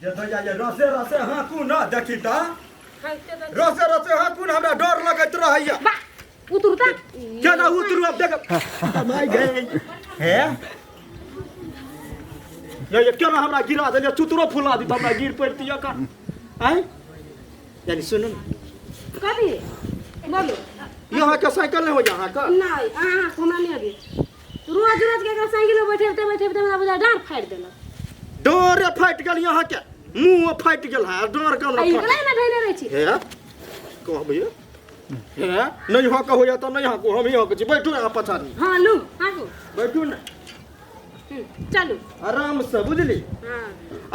रसे रसे हाँकू ना देखी ता रसे रसे हाँकू ना हमरा डर लगत रहैया उतरता केना उतरू अब देख माय गई है ये केना हमरा गिरा देले चुतरो फुला दी हमरा गिर पड़ती का हैं यानी सुनो कभी बोलो यहाँ का साइकिल नहीं हो यहाँ का नहीं हमरा नहीं आबे रोज रोज के साइकिल बैठे बैठे हमरा बुझा डांर फाड़ देला डोर फाट गेल यहाँ के मुंह फाट गेल है डोर का आई गले ना धैले रहै छी है कहबे है नहीं हो का हो जाता नहीं यहाँ को हम यहाँ के बैठो यहाँ पछाड़ी हां लू हां बैठो ना चलो आराम से बुझली हां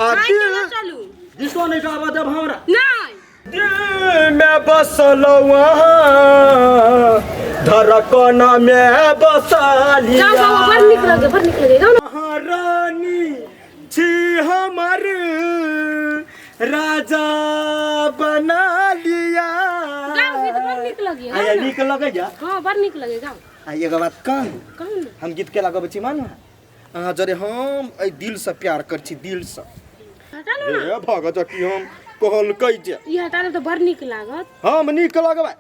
आ दिल चलू जिसको नहीं गावा जब हमरा नहीं दिल में बसल वहाँ धड़कन में बसाली जाओ जाओ बाहर निकल जाओ ना महारानी छी हमर राजा बना लिया गाओ गीत बाहर निकल गया आया निकल गया हां बाहर निकल गया गाओ आ एगो बात कहूं कहू हम गीत केला गबै छी मानू अहाँ जरे हम ए दिल से प्यार कर छी दिल से हटा लो ना ए भगत की हम कहल कहि जे ई हटा लो तो बड़ निक लागत हम निक लगबे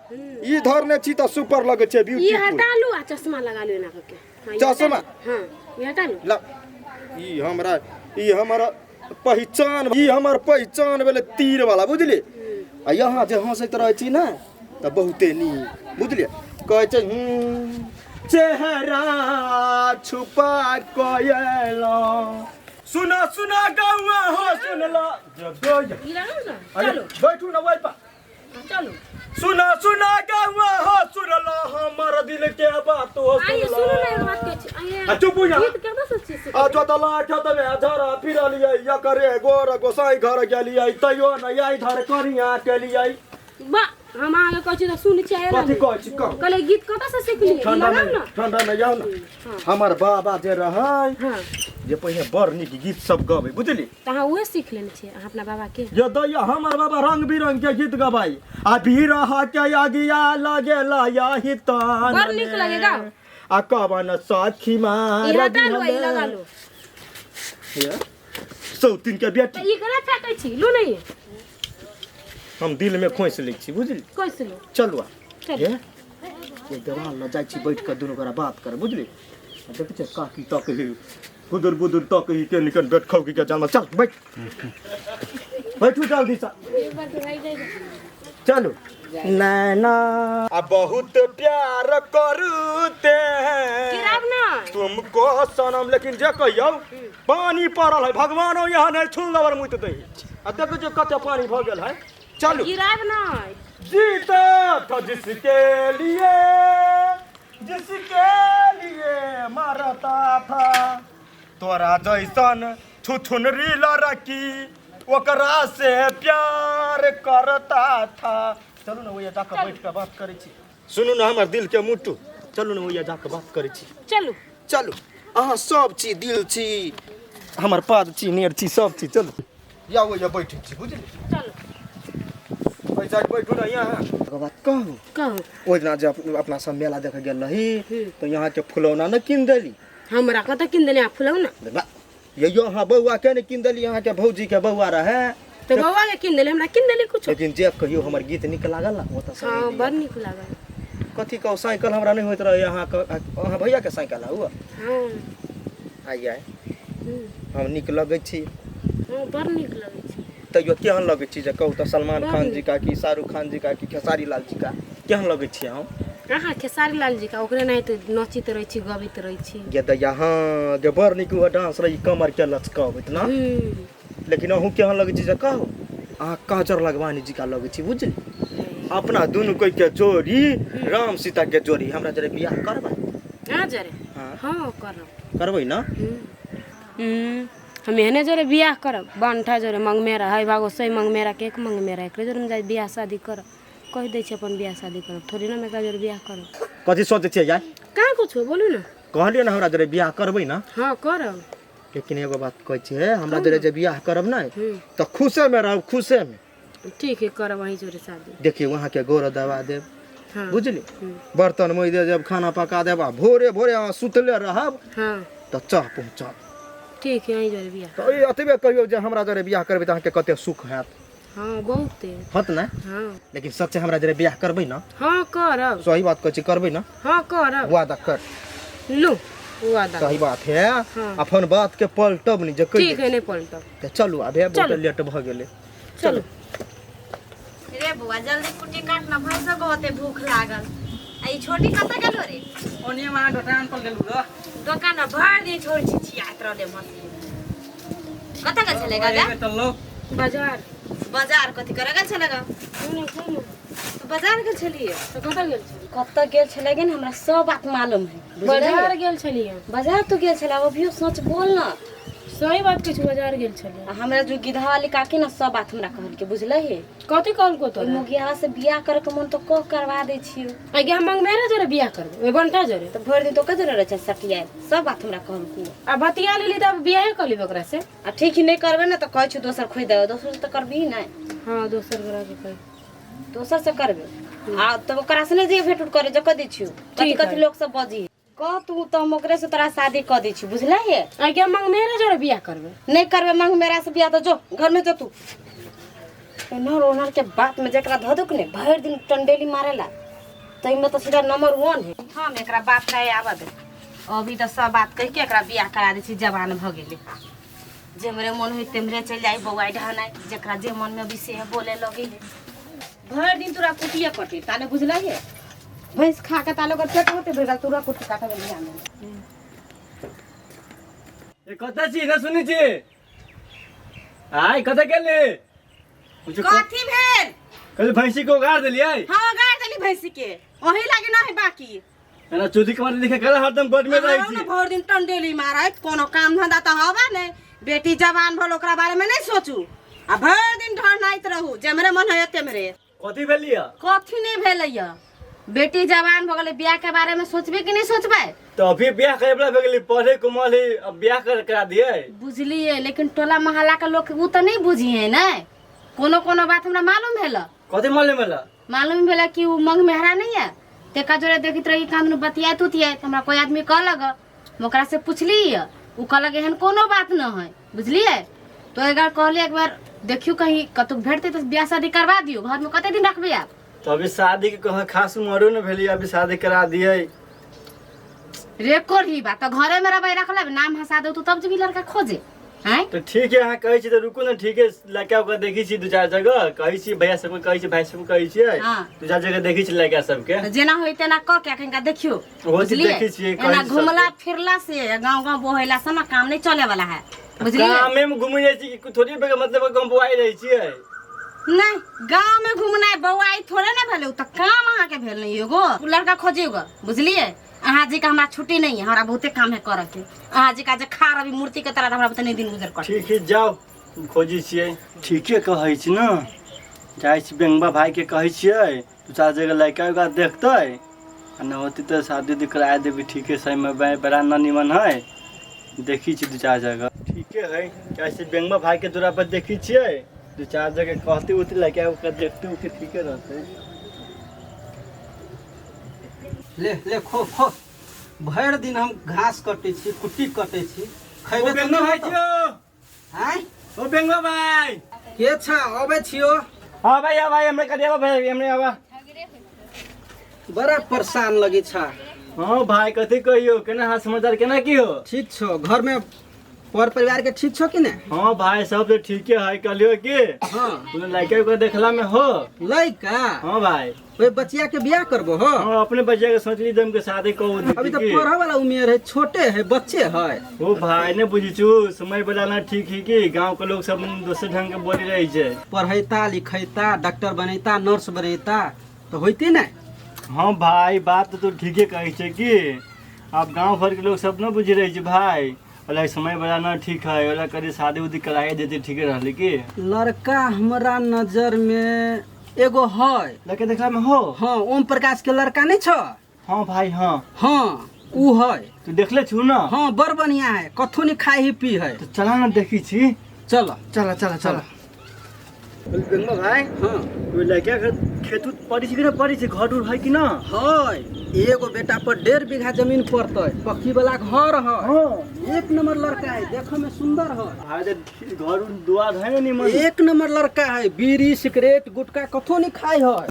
ई धरने छी त सुपर लगे छै ई ब्यूटीफुल हटा लो आ चश्मा लगा लो ना के चश्मा हां ई हटा लो ला ई हमरा पहचान ई हमर पहचान भेले तीर वाला बुझली आ यहाँ जे हंसैत रहै छी ना त बहुते नीक बुझलिए कहै छै चेहरा छुपा कोयला सुना सुना गौआ हो सुनला जगह ई लगा ना अरे चलो बैठू ना वही पर चलो सुना सुना गौआ हो सुनला हमर दिल के बात हो आइए सुनला सुनो ना एक बात के छी आइए चुप हो जा गीत केना सोची से आ जोतला खत में धरा फिरलिए या करे गोर गोसाई घर गेलिए तैयो न आई धर करिया केलिए बा हम आगे कहै त सुन छी आइए कथि कहै छी कह कले गीत कतऽ से सीखली ठंडा में जाओ ना हमर बाबा जे रहै हां जे पहिने बड़ नीक गीत सब गबै बुझली त अहाँ उहे सीख लेने छी अहाँ अपना बाबा के ये दैया हमर बाबा रंग बिरंग के गीत गबाई आ बिरह के आगिया लागेला याही तान बड़ नीक लगेगा आ कवन साखी मार ई हटा लो ई लगा लो ये सौतीन के बेटी ई गला फेकै छी लो नहीं हम दिल में खोइस लै छी बुझली कैसे लो चलुआ चल ये देवाल न जाइ छी बैठ के दुनू गोरा बात कर बुझली देख छै काकी तक ही बुदुर बुदुर तक ही के निकन बैठ खौ के चल चल बैठ बैठू जल्दी सा एक बार तो आई जाए चलो नैना अब बहुत प्यार करते हैं गिराब ना तुमको सनम लेकिन जे कहियो पानी पड़ल है भगवानो यहाँ नहीं छुल लवर मुत दे आ देखो जो कते पानी भ गेल है चलो गिराब ना जीता था जिसके लिए मरता था तोरा जैसन छुछुनरी लड़की ओकरा से प्यार करता था चलू ना ओया जाके बैठ के बात करे छी सुनू ना हमर दिल के मुट्ठू चलू ना ओया जाके बात करे छी चलो चलू अहाँ सब छी दिल छी हमर पाद छी नेर छी सब छी चलू या ओया बैठ छी बुझली चलो पैसा बैठू ना यहाँ बात कहू ओइ दिना जे अपना सब मेला देखे गेल रही तो यहाँ के फुलौना न किन देली हमरा कतऽ किन देने फुलौना ये यहाँ बउआ के ने किन देली यहाँ के भौजी के बउआ रहे तो बउआ के किन देले हमरा किन देले कुछ लेकिन जे कहियो हमर गीत निक लागल ना ओत से हां बड़ निक लागल कथि कहू साइकिल हमरा नहीं होत रहे यहाँ अहाँ भैया के साइकिल हुआ हां आइए हम निक लगे छी हां बड़ निक लगे छी तैयो केहन लगे छी जे कहू तो सलमान खान जी का कि शाहरुख खान जी का कि खेसारी लाल जी का केहन लगे छी हम अहाँ खेसारी लाल जी का ओकरे नहीं तो नचित रही छी गबित रही छी ये दैया हाँ जे बड़ निक हुआ डांस रही कमर के लचकावत ना लेकिन अहू केहन लगे छी जे कहू अहाँ काजर लगवानी जी का लगे छी बुझली अपना दुनू कोई के जोड़ी राम सीता के जोड़ी हमरा जरे बियाह करबा हां जरे हां करब करबै ना हम एहने जरे बियाह करब बांठा जरे मंगमेरा है भागो सही मंगमेरा के एक मंगमेरा एकरे जरे हम जाय बियाह शादी करब कह दै छी अपन बियाह शादी करब थोड़ी ना मैं जरे बियाह करब कथि सोचै छियै यार कहाँ कुछ बोलू ना कहलिए ना हमरा जरे बियाह करबै ना हां करब लेकिन एगो बात कहै छी हमरा जरे जे बियाह करब ना तो खुशे में रहब खुशे में ठीक है करब वहीं जरे शादी देखिए वहाँ के गोर दबा देब हां बुझली बर्तन मोइ दे जब खाना पका देब भोरे भोरे सुतले रहब हां तो चाह पहुँचब ठीक है यहीं जरे बियाह तो ई अतबे कहियो जे हमरा जरे बियाह करबै त अहाँके कते सुख हैत। हाँ बहुते हत ना? हाँ लेकिन सच्चे हमरा जरे बियाह करबै ना? हाँ करब सही बात कहै छी करबै ना? हाँ करब वादा कर। लो वादा सही बात है। हाँ। अपन बात के पलटब नहीं जे ठीक है नहीं पलटब। तो चलू आबे बहुत चलू। लेट भ गेलै। चलो रे बुआ जल्दी कुटी काट ना भैंस को होते भूख लागल। आई छोटी कता गेलो रे? ओनिया मां दुकान पर गेलु र दुकान में भर दिन छोड़ छिछियात रहले मत। कता के चलेगा गा? तो लो बाजार बाजार कथि करेगा चलेगा? सुनो सुनो तो बाजार के चलिए। तो कतऽ गेल छली? कता गेल चलेगे ना हमरा सब बात मालूम है। बाजार गेल छलिए। बाजार तो गेल चला अभियो सच बोल ना। सही बात कहै छी बाजार गेल छलिए। हमरा जो गिधा वाली काकी ना सब बात हमरा कहल के बुझले है। कथी कहल को तो? मुगिया से बियाह करे के मन तो को करवा दे छियो। आगे हम मंगमेरा जरे बियाह करब। ए बनटा जरे। तो भर दिन तो कजर रहे छ सटिया सब बात हमरा कहल को। आ बतिया लेली त बियाह कर ली ओकरा से। आ ठीक ही नहीं करबे ना तो कह छु दोसर खोइ दे दोसर से तो करबी ना। हाँ दोसर करा के कह। दोसर से करबे आ तो ओकरा से नहीं जे भेट उठ करे जो क दी छियो। कथि ठीक कथि है। लोग सब बजी क तू तो हम ओकरे से तोरा शादी क दी छी बुझला है। आगे हम मंगमेरा जरे बियाह करब। नहीं करबे मंग मेरा से बियाह तो जो घर में जो तू ओनर ओनर के बात में जेकरा धदुक ने भर दिन टंडेली मारेला तई में तो सीधा नंबर 1 है। हम एकरा बात है आवा दे अभी तो सब बात कह के एकरा बियाह करा दे छी जवान भ गेले। जेमरे मन होई तेमरे चल जाई बौआई ढहनाई जेकरा जे मन में विषय बोले लगी भर दिन तोरा कुटिया कटे ताने बुझला है। भैंस खा के तालो कर पेट होते बेगा तोरा कुटी काटे में ध्यान दे। ए कता छी न सुनि छी आइ कता गेले मुझे कथी भेल? कल भैंसी को गाड़ देलिए हां गाड़ देली भैंसी के ओही लागे ना है बाकी ना चोदी के मारे लिखे कल हरदम गोद में रही छी। भर दिन टंडेली मारा कोनो काम धंधा तो हवा नहीं बेटी जवान भल ओकरा बारे में नहीं सोचू आ भर दिन ढरनाइत रहू जेमरे मन है तेमरे। कथी भेलिया? कथी नहीं भेलैया बेटी जवान भ गेले बियाह के बारे में सोचबे कि नहीं सोचबे? तो अभी ब्याह करे वाला भगली पढ़े कुमल ही अब ब्याह करा दिए। बुझलिए लेकिन टोला मोहल्ला के लोग वो तो नहीं बुझिए ना कोनो कोनो बात हमरा मालूम भेला। कथी मालूम भेला? मालूम भेला कि वो मंग मेहरा नहीं है तेका जोरे देखित रही काम बतिया तुतिया हमरा कोई आदमी कहलग ओकरा से पूछली उ कहलग एहन कोनो बात न है बुझलिए। तो एक बार कहले एक बार देखियो कहीं कतु भेटते तो ब्याह शादी करवा दियो घर में कते दिन रखबे आप? तो अभी शादी के कहा खास उम्र न भेली अभी शादी करा दिए। रेकोर्ड ही बात तो घरे में रबाई रखले नाम हंसा दो तू तब जब लड़का खोजे हैं। तो ठीक है यहाँ कहै छी तो रुकू ना ठीक है लड़का को देखी छी दो चार जगह कहै छी भैया सबको कहै छी भाई सबको कहै छी हाँ। दो चार जगह देखी छी लड़का सबके तो जेना होई तेना क के कनिका देखियो वो चीज देखी छी कहै एना छी घुमला फिरला से गांव-गांव बोहेला से ना काम नहीं चले वाला है बुझलिए। गाँव में घूम जाई छी कि थोड़ी बेग मतलब गाँव बुआई रही छी। नहीं गांव में घूमना है बउआई थोड़े ना भेले तो काम अहाँ के भेल नहीं एगो लड़का खोजेगा बुझलिए। अहाँ जी का हमरा छुट्टी नहीं है हमरा बहुते काम है करे के अहाँ जी का जे खार अभी मूर्ति के तरह हमरा बता नहीं दिन गुजर कर। ठीक है जाओ खोजी छियै ठीके कहै छी ना जाइ छी बेंगबा भाई के कहै छियै दू चार जगह लड़का उका देखतै आ न होती तो शादी उदी करा देबी ठीक है सही में बड़ा न निमन है देखी छी दू चार जगह ठीके है जाइ छी बेंगबा भाई के दूरा पर देखी छियै दू चार जगह कहते उते लड़का उका देखते उते ठीके रहतै। ले ले खो खो भर दिन हम घास कटे छी कुट्टी कटे छी खैबे ओ बेंगबा भाई छियो हैं ओ बेंगबा भाई के छ अबे छियो। हां भाई आ भाई हमरे कदिया भाई हमरे आवा बड़ा परेशान लगी छ। हां भाई कथि कहियो केना हाल समाचार केना की हो? ठीक छो घर में पर परिवार के ठीक छो कि ने? हाँ भाई सब तो ठीक है कहलियो की हां तूने लड़के को देखला में हो लइका हाँ भाई ओए बचिया के बियाह करबो हो? हाँ अपने बच्चे के सोच ली के शादी को अभी तो पढ़े वाला उम्र है छोटे है बच्चे है। वो भाई ने बुझीचू समय बदलना ठीक है कि गांव के लोग सब दूसरे ढंग के बोली रही है पढ़ैता लिखैता डॉक्टर बनैता नर्स बनैता तो होइते ना। हाँ भाई बात तो ठीक है कही छे कि अब गांव भर के लोग सब न बुझी रही है भाई वाला समय बदलना ठीक है वाला कभी शादी उदी कराए देते ठीक रहले की। लड़का हमरा नजर में एगो है लड़के देखला में हो? हाँ ओम प्रकाश के लड़का नहीं छो? हाँ भाई हाँ हाँ ऊ है तू देखले छू ना? हाँ बड़ बढ़िया है कथू नहीं खाई ही पी है। तो चला ना देखी छी चलो चला चला चला बेंगबा भाई हाँ वो लड़का का खेत उत पड़ी छै कि ना पड़ी छै, घर उर है कि ना? है एगो बेटा पर 1.5 बीघा जमीन पड़तै, पक्की वाला घर है। हाँ एक नंबर लड़का है, देखे में सुंदर है। भाई घर उर दुआर है ना निमन? एक नंबर लड़का है, बीड़ी सिगरेट गुटखा कथो नहीं खाए है।